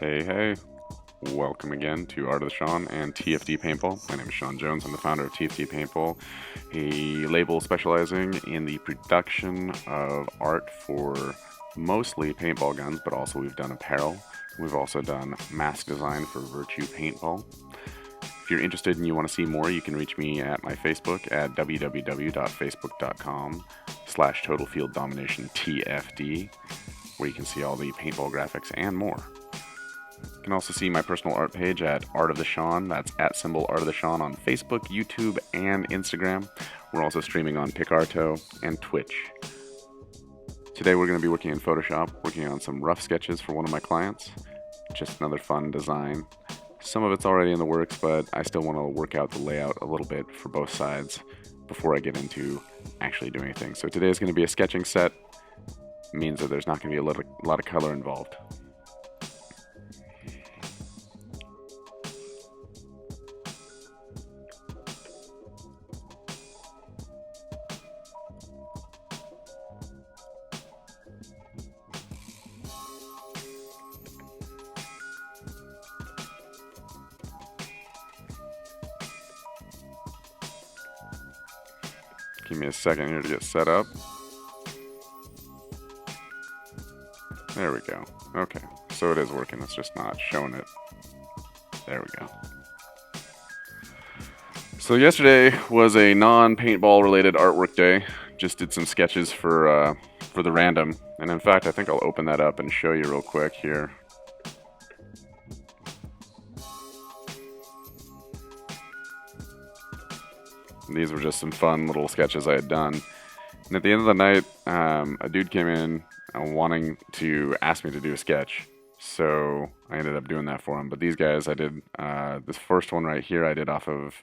Hey, hey. Welcome again to Art of the Sean and TFD Paintball. My name is Sean Jones. I'm the founder of TFD Paintball, a label specializing in the production of art for mostly paintball guns, but also we've done apparel. We've also done mask design for Virtue Paintball. If you're interested and you want to see more, you can reach me at my Facebook at www.facebook.com/TotalFieldDominationTFD, where you can see all the paintball graphics and more. You can also see my personal art page at Art of the Sean. That's at symbol Art of the Sean on Facebook, YouTube, and Instagram. We're also streaming on Picarto and Twitch. Today we're going to be working in Photoshop, working on some rough sketches for one of my clients. Just another fun design. Some of it's already in the works, but I still want to work out the layout a little bit for both sides before I get into actually doing anything. So today is going to be a sketching set. It means that there's not going to be a lot of color involved. Give me a second here to get set up. There we go. Okay, so it is working. It's just not showing it. There we go. So yesterday was a non-paintball related artwork day. Just did some sketches for the random. And in fact, I think I'll open that up and show you real quick here. These were just some fun little sketches I had done. And at the end of the night, a dude came in wanting to ask me to do a sketch. So I ended up doing that for him. But these guys, I did this first one right here, I did off of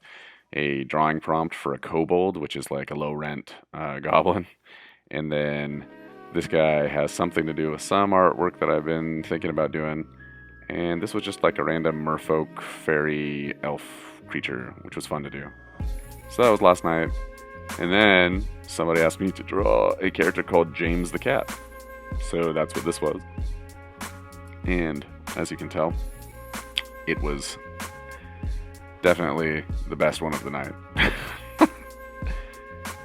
a drawing prompt for a kobold, which is like a low rent goblin. And then this guy has something to do with some artwork that I've been thinking about doing. And this was just like a random merfolk fairy elf creature, which was fun to do. So that was last night. And then somebody asked me to draw a character called James the Cat. So that's what this was. And as you can tell, it was definitely the best one of the night.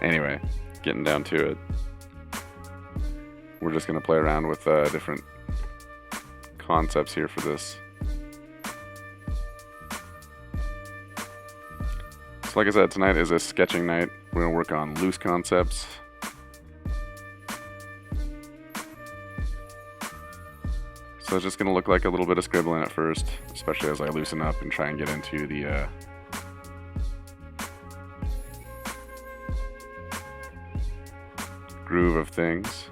Anyway, getting down to it. We're just going to play around with different concepts here for this. So like I said, tonight is a sketching night. We're going to work on loose concepts. So it's just going to look like a little bit of scribbling at first, especially as I loosen up and try and get into the groove of things.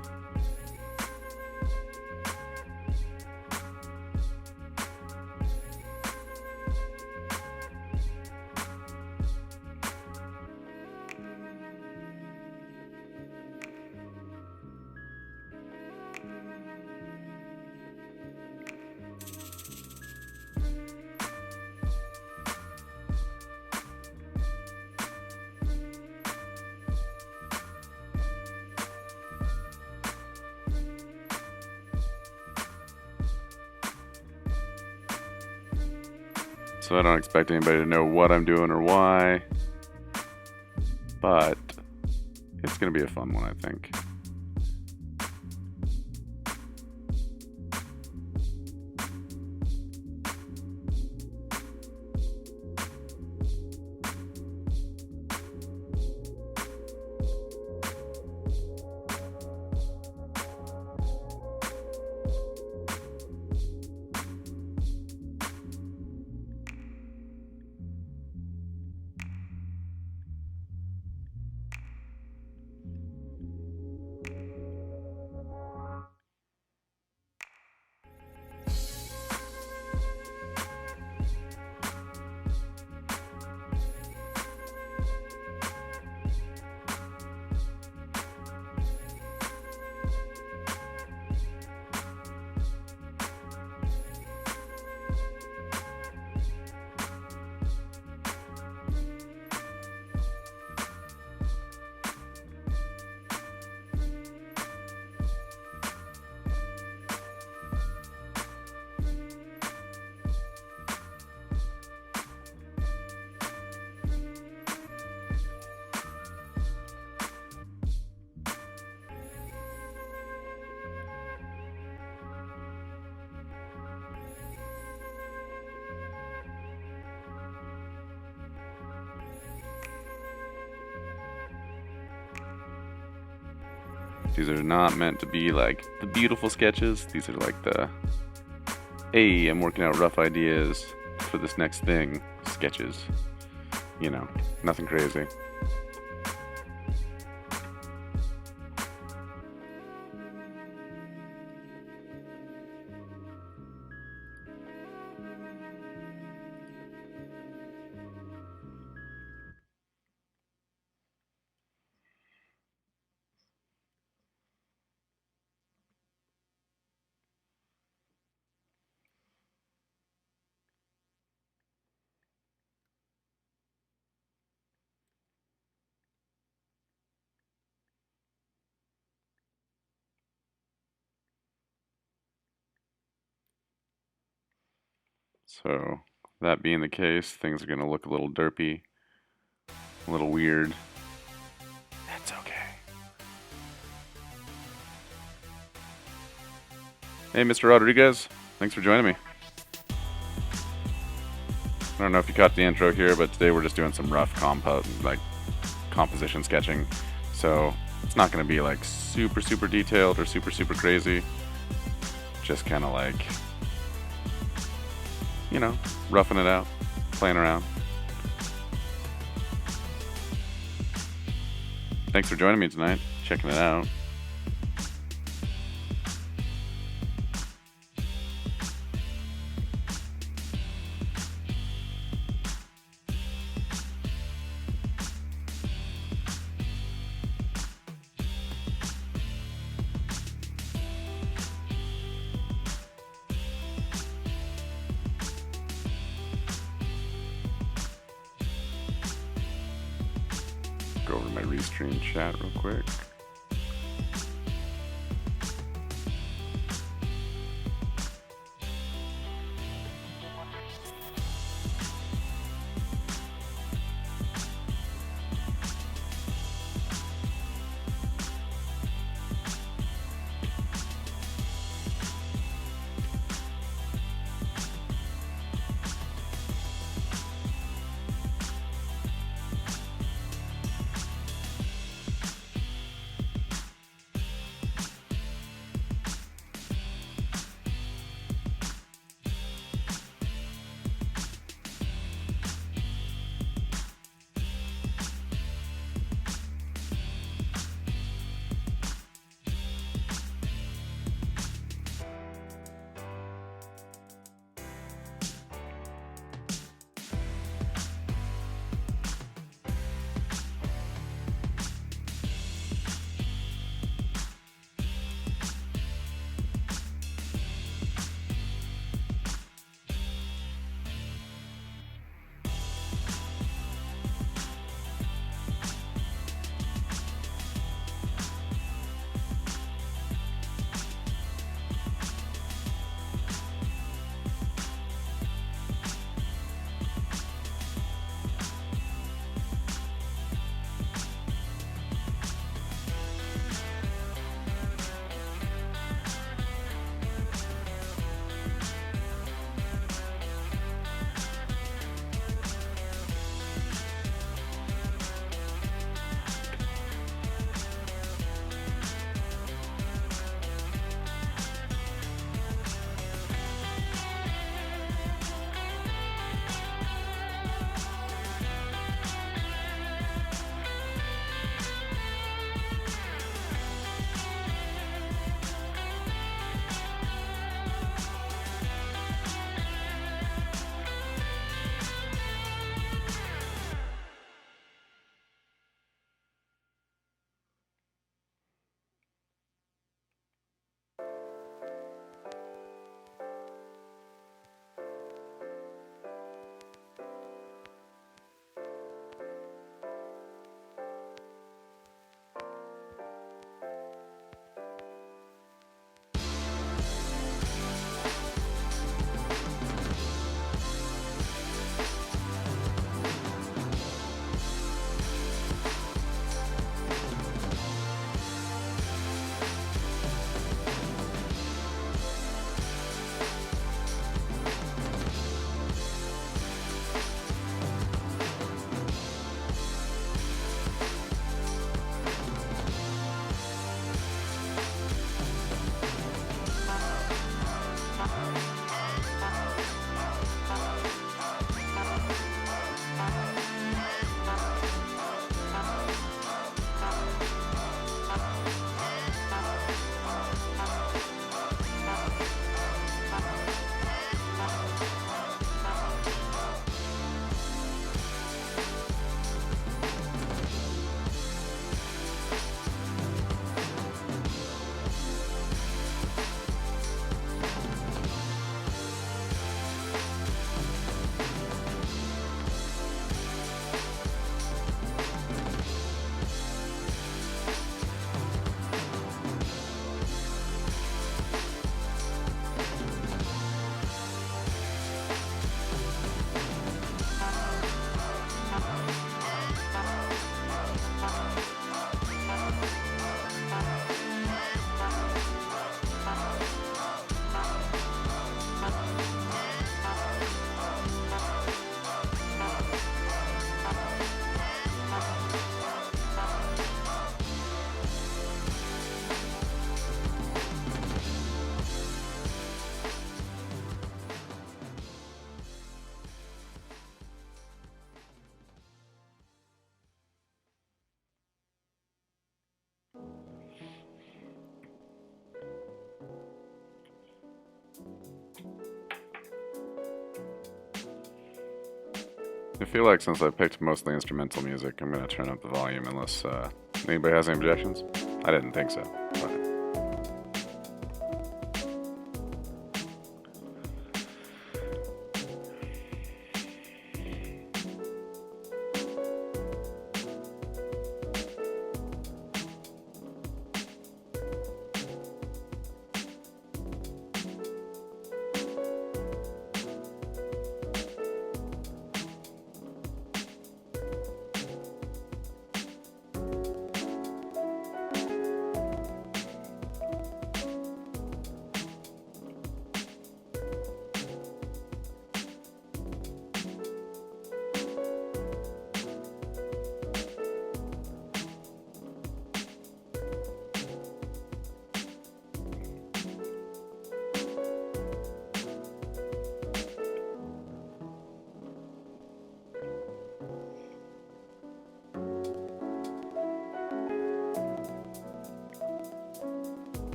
So I don't expect anybody to know what I'm doing or why, but it's going to be a fun one, I think. These are not meant to be like the beautiful sketches. These are like the, hey, I'm working out rough ideas for this next thing sketches. You know, nothing crazy. So, that being the case, things are going to look a little derpy, a little weird. That's okay. Hey, Mr. Rodriguez, thanks for joining me. I don't know if you caught the intro here, but today we're just doing some rough composition sketching. So, it's not going to be like super detailed or super crazy. Just kind of like, you know, roughing it out, playing around. Thanks for joining me tonight, checking it out. Go over to my Restream chat real quick. I feel like since I picked mostly instrumental music, I'm gonna turn up the volume unless anybody has any objections. I didn't think so. But.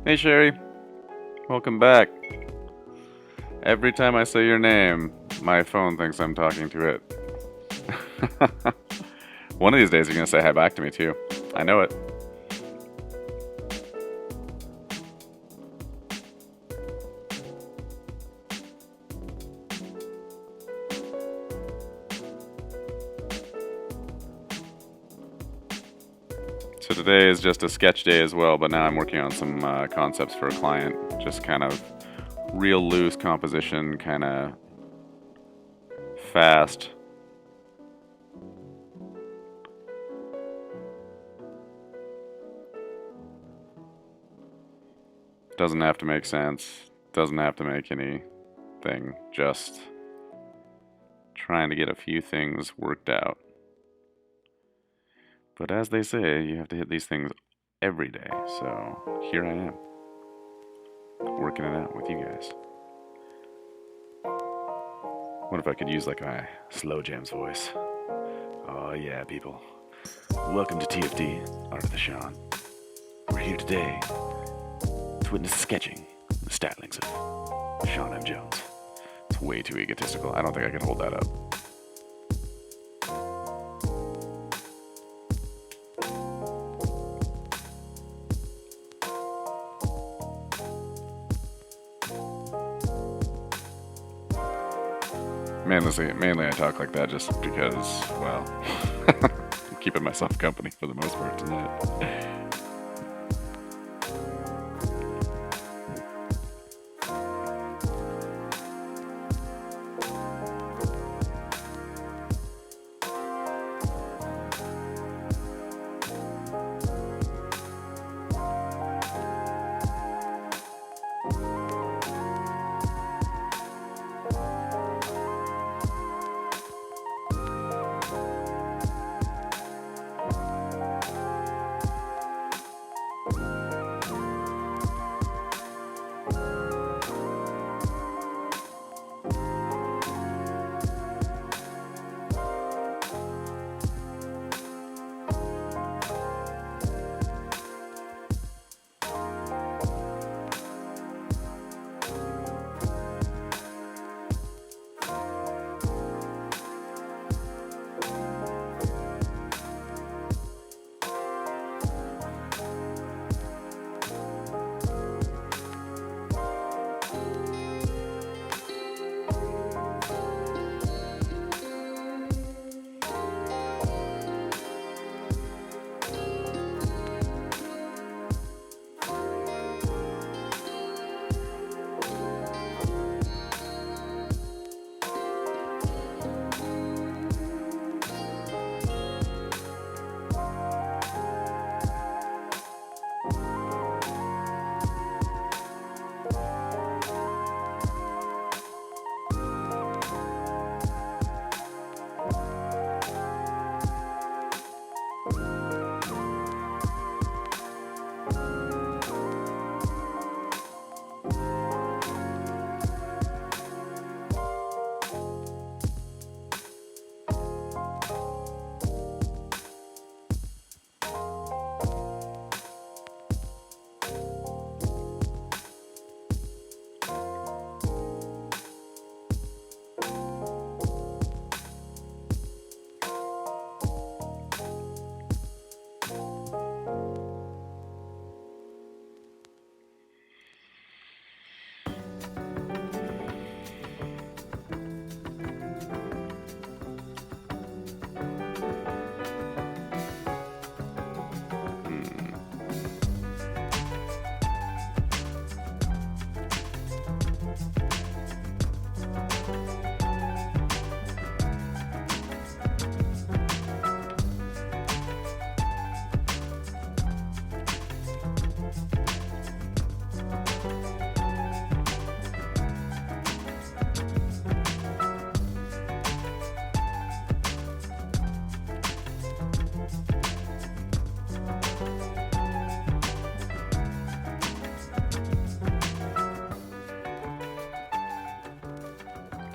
Hey Sherry, welcome back. Every time I say your name, my phone thinks I'm talking to it. One of these days you're gonna say hi back to me too. I know it. So today is just a sketch day as well, but now I'm working on some concepts for a client. Just kind of real loose composition, kind of fast. Doesn't have to make sense. Doesn't have to make anything. Just trying to get a few things worked out. But as they say, you have to hit these things every day. So here I am, working it out with you guys. What if I could use like my Slow Jams voice? Oh yeah, people. Welcome to TFD, Art of the Sean. We're here today to witness the sketching, the stylings of Sean M. Jones. It's way too egotistical. I don't think I can hold that up. Mainly I talk like that just because, well, I'm keeping myself company for the most part tonight.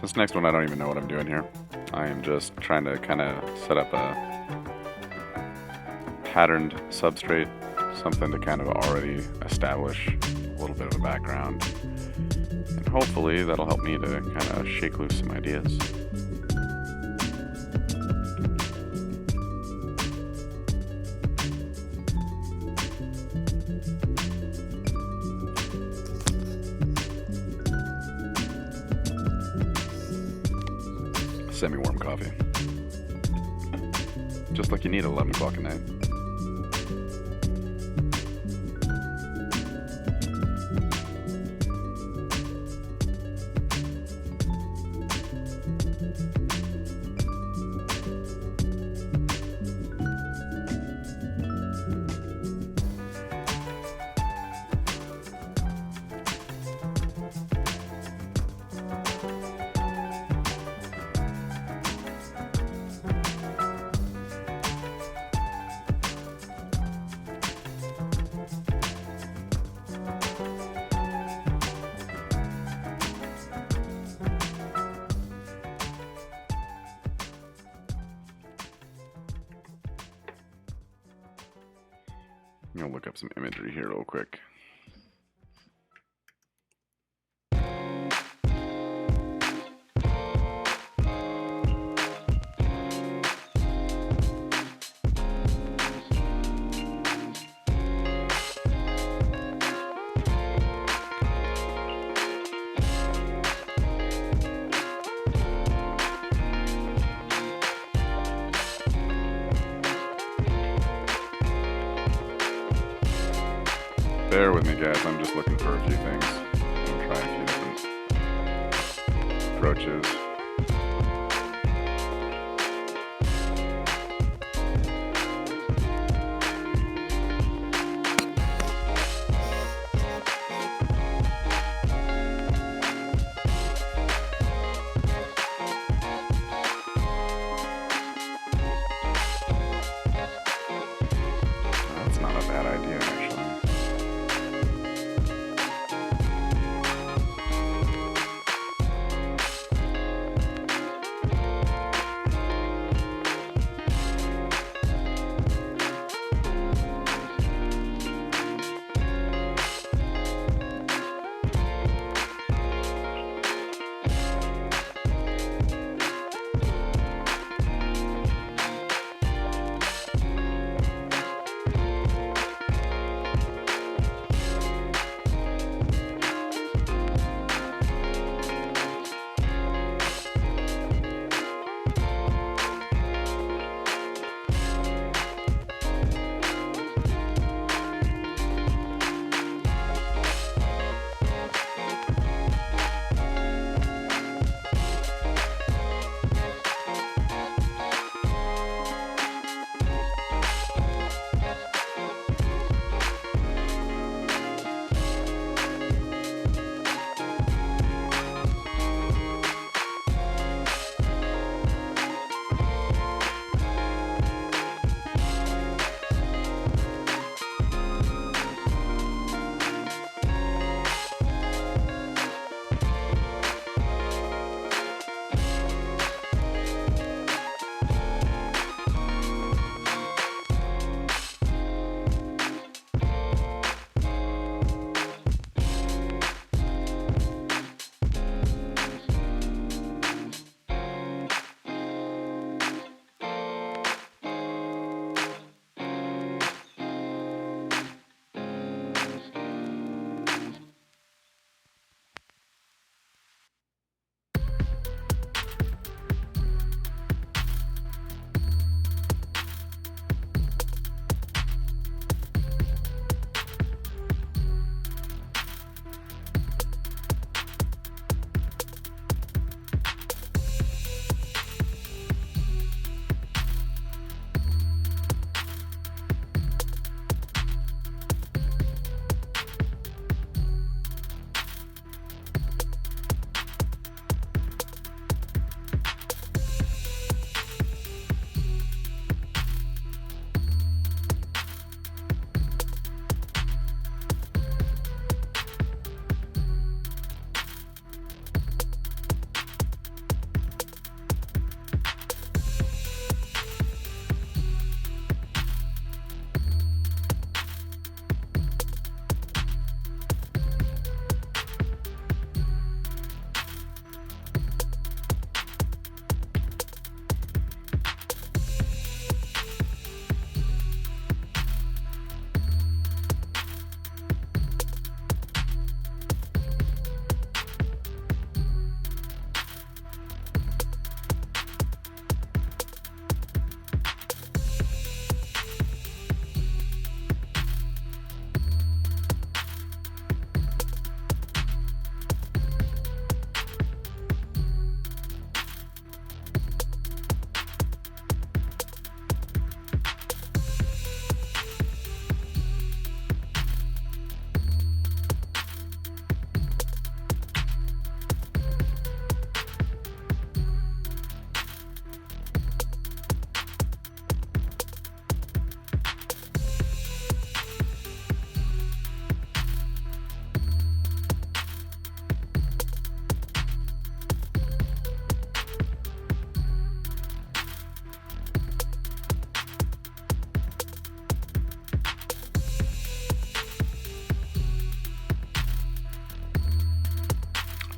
This next one, I don't even know what I'm doing here. I am just trying to kind of set up a patterned substrate, something to kind of already establish a little bit of a background. And hopefully that'll help me to kind of shake loose some ideas. Semi-warm coffee. Just like you need at 11 o'clock at night. I'm gonna look up some imagery here real quick. Bear with me, guys. I'm just looking for a few things. I'm trying a few different approaches. That's not a bad idea, actually.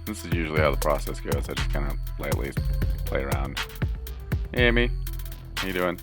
This is usually how the process goes. I just kind of lightly play around. Hey, Amy. How you doing?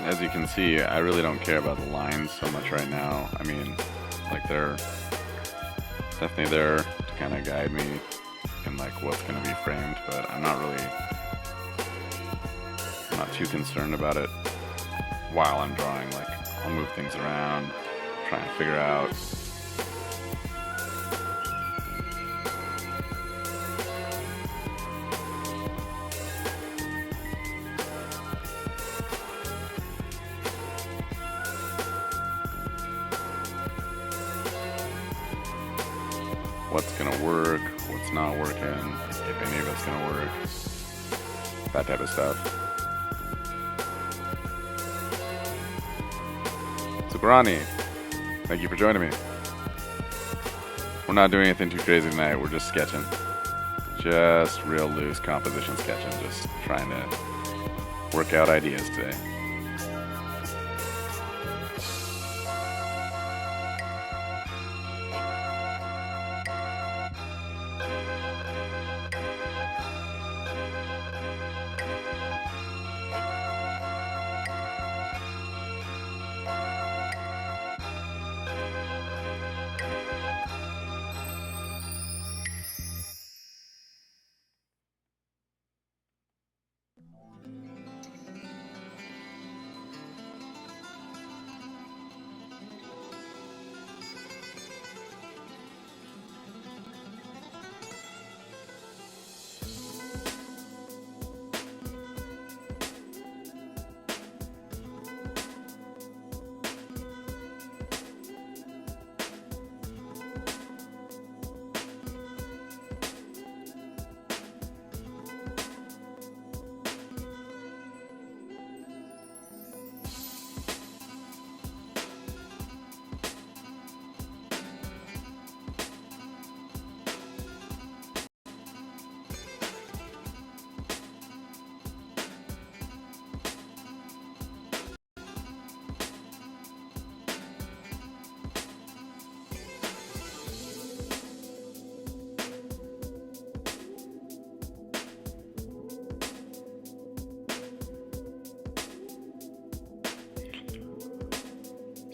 As you can see, I really don't care about the lines so much right now. I mean, like, they're definitely there to kind of guide me in like what's going to be framed, but I'm not too concerned about it while I'm drawing. Like, I'll move things around, try and figure out what's gonna work, what's not working, if any of it's gonna work, that type of stuff. Subrani, thank you for joining me. We're not doing anything too crazy tonight, we're just sketching. Just real loose composition sketching, just trying to work out ideas today.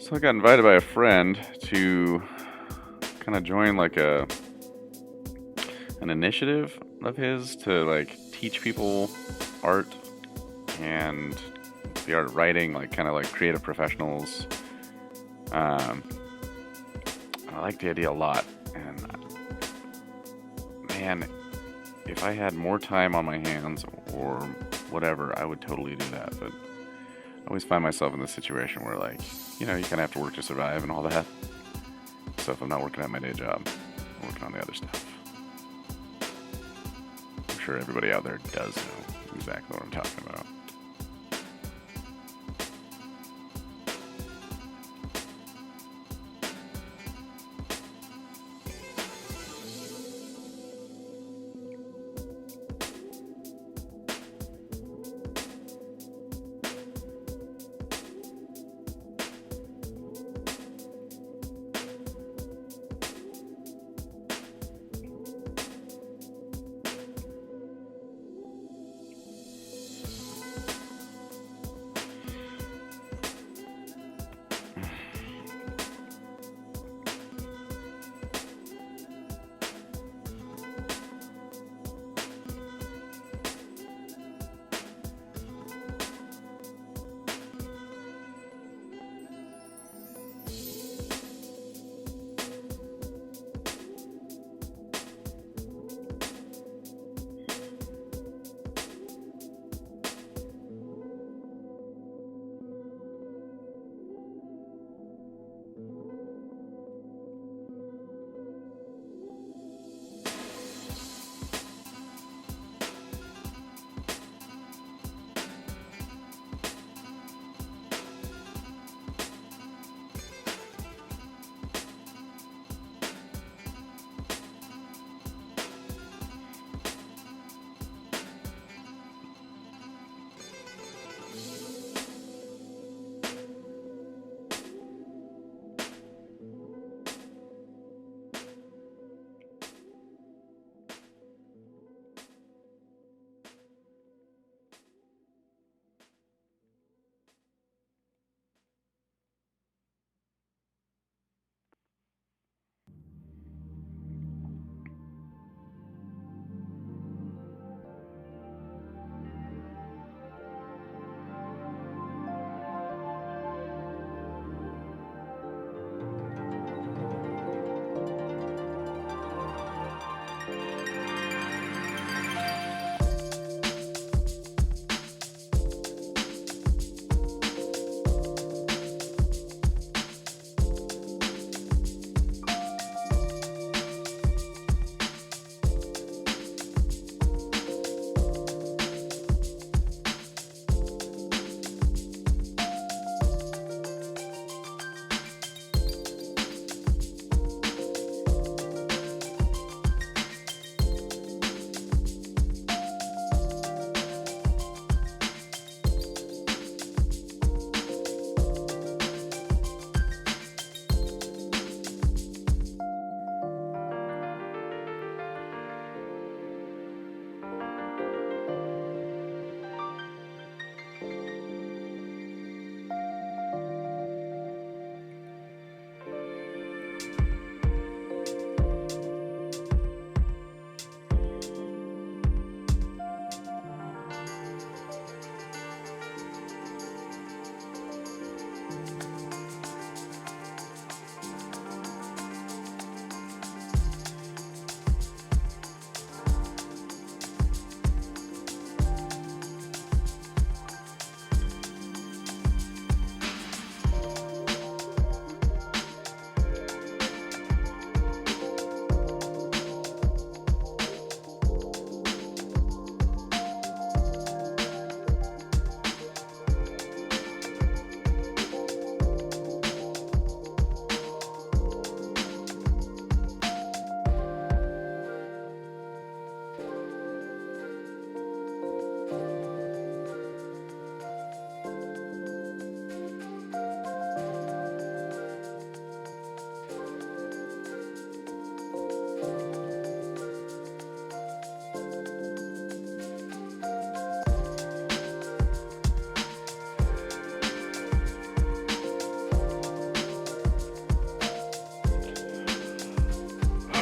So I got invited by a friend to kind of join like an initiative of his to like teach people art and the art of writing, like kind of like creative professionals. I like the idea a lot, and man, if I had more time on my hands or whatever, I would totally do that. But I always find myself in this situation where, like, you kind of have to work to survive and all that. So if I'm not working at my day job, I'm working on the other stuff. I'm sure everybody out there does know exactly what I'm talking about.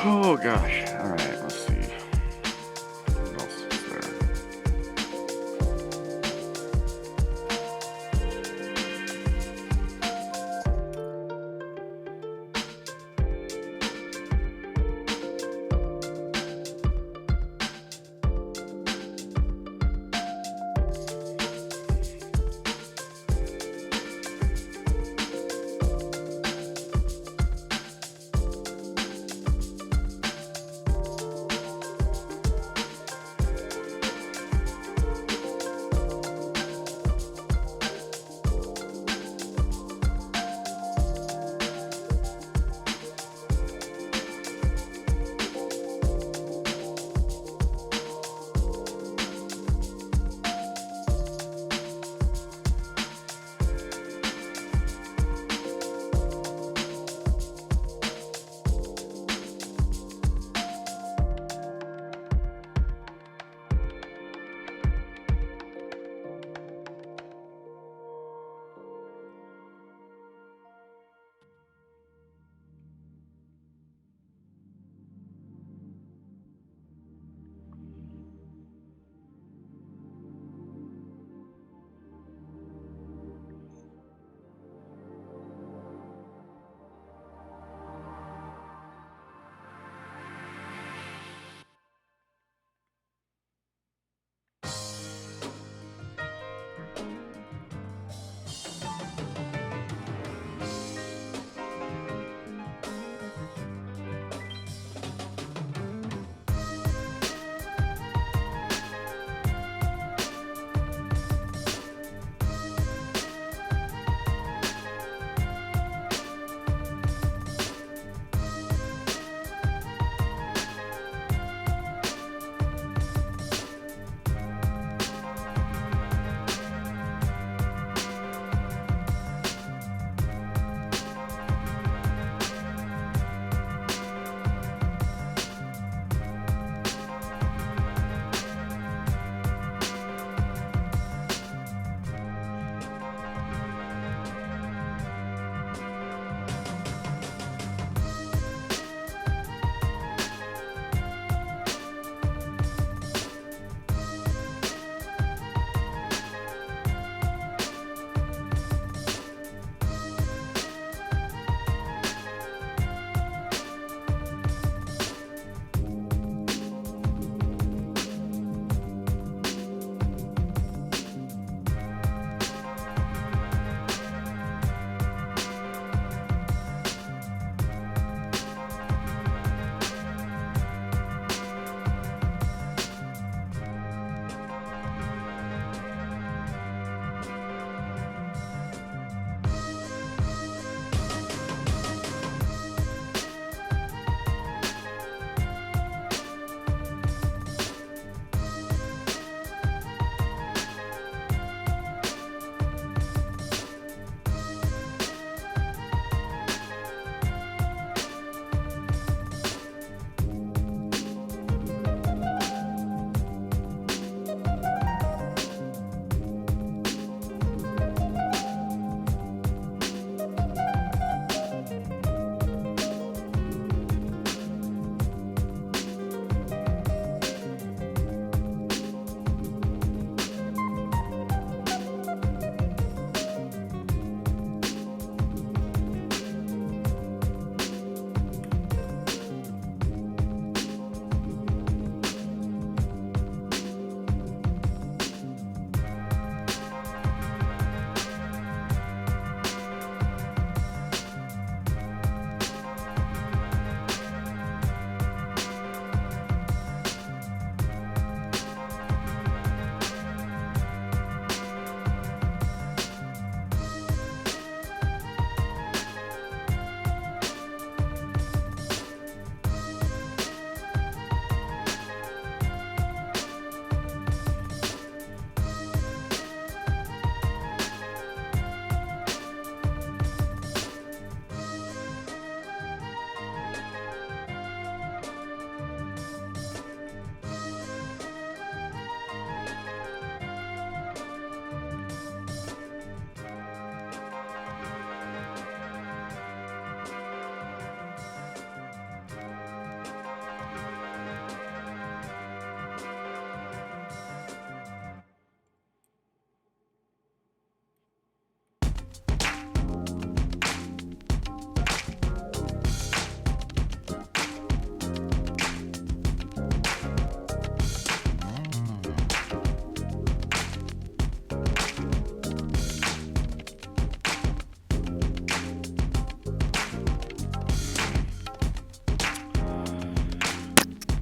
Oh gosh. All right. Let's see. What else is there?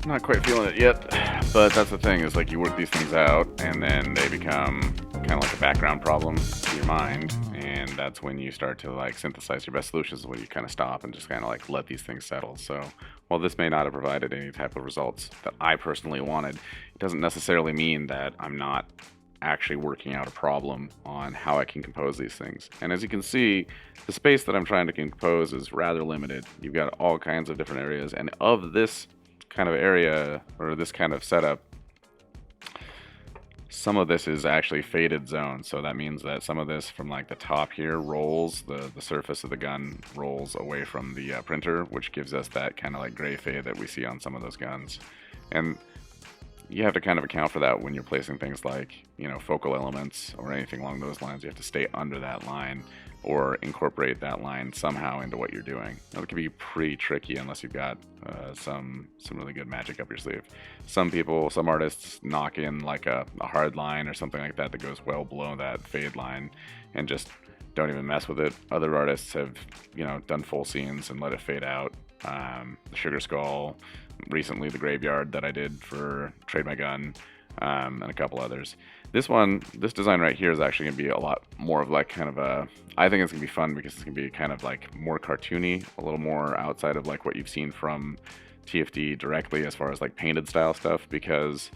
Not quite feeling it yet, but that's the thing, is like you work these things out and then they become kind of like a background problem to your mind, and that's when you start to like synthesize your best solutions, when you kind of stop and just kind of like let these things settle. So while this may not have provided any type of results that I personally wanted, it doesn't necessarily mean that I'm not actually working out a problem on how I can compose these things. And as you can see, the space that I'm trying to compose is rather limited. You've got all kinds of different areas, and of this kind of area, or this kind of setup, some of this is actually faded zone. So that means that some of this from like the top here rolls, the surface of the gun rolls away from the printer, which gives us that kind of like gray fade that we see on some of those guns. And you have to kind of account for that when you're placing things like, you know, focal elements or anything along those lines. You have to stay under that line or incorporate that line somehow into what you're doing. Now, it can be pretty tricky unless you've got some really good magic up your sleeve. Some artists knock in like a hard line or something like that that goes well below that fade line and just don't even mess with it. Other artists have, you know, done full scenes and let it fade out. The Sugar Skull, recently the Graveyard that I did for Trade My Gun, and a couple others. This design right here is actually going to be a lot more of like kind of a, I think it's going to be fun because it's going to be kind of like more cartoony, a little more outside of like what you've seen from TFD directly as far as like painted style stuff, because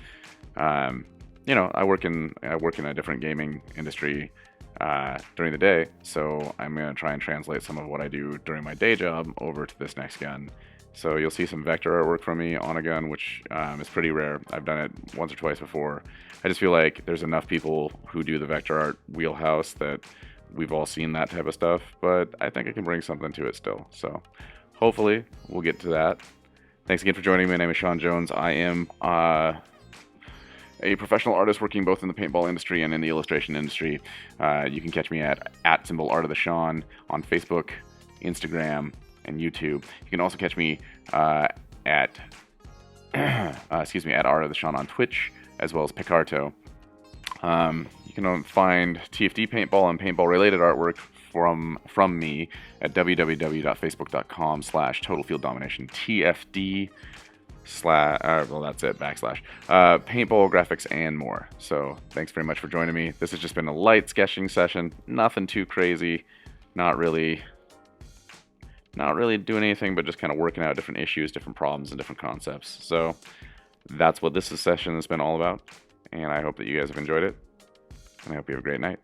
you know, I work in a different gaming industry during the day, so I'm going to try and translate some of what I do during my day job over to this next gun. So you'll see some vector artwork from me on a gun, which is pretty rare. I've done it once or twice before. I just feel like there's enough people who do the vector art wheelhouse that we've all seen that type of stuff, but I think I can bring something to it still. So hopefully we'll get to that. Thanks again for joining me. My name is Sean Jones. I am a professional artist working both in the paintball industry and in the illustration industry. You can catch me at @@Sean on Facebook, Instagram, and YouTube. You can also catch me at Art of the Sean on Twitch, as well as Picarto. You can find TFD paintball and paintball related artwork from me at www.facebook.com/TotalFieldDomination TFD paintball graphics and more. So thanks very much for joining me. This has just been a light sketching session, nothing too crazy, not really doing anything, but just kind of working out different issues, different problems, and different concepts. So that's what this session has been all about, and I hope that you guys have enjoyed it, and I hope you have a great night.